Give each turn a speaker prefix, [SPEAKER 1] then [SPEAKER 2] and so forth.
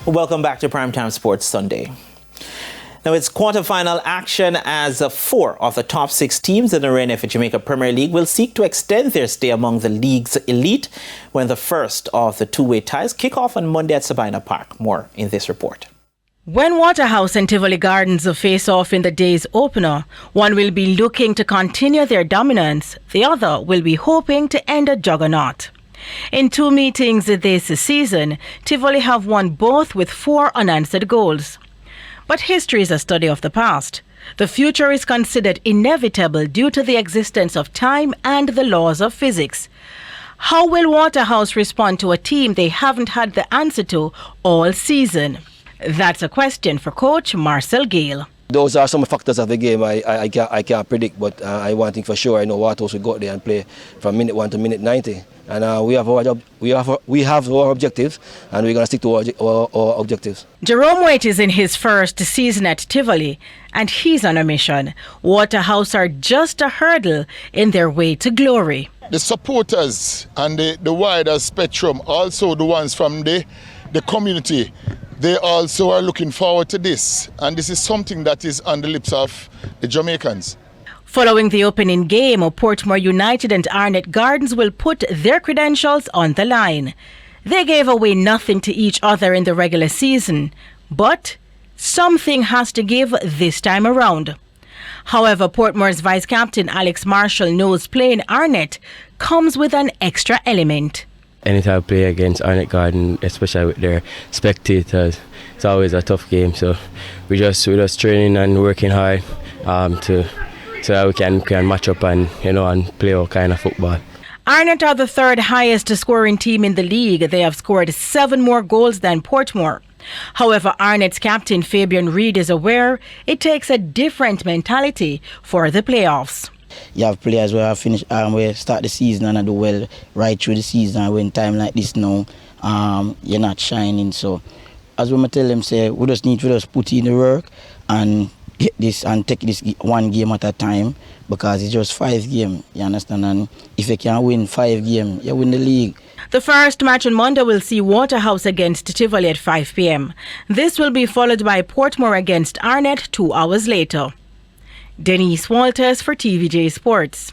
[SPEAKER 1] Welcome back to Primetime Sports Sunday. Now it's quarterfinal action as 4 of the top 6 teams in the RNF Jamaica Premier League will seek to extend their stay among the league's elite when the first of the two-way ties kick off on Monday at Sabina Park. More in this report.
[SPEAKER 2] When Waterhouse and Tivoli Gardens face off in the day's opener, one will be looking to continue their dominance, the other will be hoping to end a juggernaut. In 2 meetings this season, Tivoli have won both with 4 unanswered goals. But history is a study of the past. The future is considered inevitable due to the existence of time and the laws of physics. How will Waterhouse respond to a team they haven't had the answer to all season? That's a question for coach Marcel Gale.
[SPEAKER 3] Those are some factors of the game I can't predict, but I one thing for sure, I know Waterhouse will go out there and play from minute 1 to minute 90. And we have our job, we have our objectives, and we're going to stick to our objectives.
[SPEAKER 2] Jerome Waite is in his first season at Tivoli, and he's on a mission. Waterhouse are just a hurdle in their way to glory.
[SPEAKER 4] The supporters and the wider spectrum, also the ones from the community, they also are looking forward to this. And this is something that is on the lips of the Jamaicans.
[SPEAKER 2] Following the opening game, Portmore United and Arnett Gardens will put their credentials on the line. They gave away nothing to each other in the regular season, but something has to give this time around. However, Portmore's vice-captain Alex Marshall knows playing Arnett comes with an extra element.
[SPEAKER 5] Anytime I play against Arnett Garden, especially with their spectators, it's always a tough game. So we're just training and working hard so that we can match up and play all kind of football.
[SPEAKER 2] Arnett are the 3rd highest scoring team in the league. They have scored 7 more goals than Portmore. However, Arnett's captain Fabian Reid is aware it takes a different mentality for the playoffs.
[SPEAKER 6] You have players where we start the season and do well right through the season, and when time like this now, you're not shining. So as we tell them, say we just need to put in the work and get this and take this 1 game at a time, because it's just 5 games, you understand? And if you can win 5 games, you win the league.
[SPEAKER 2] The first match on Monday will see Waterhouse against Tivoli at 5 p.m. This will be followed by Portmore against Arnett 2 hours later. Denise Walters for TVJ Sports.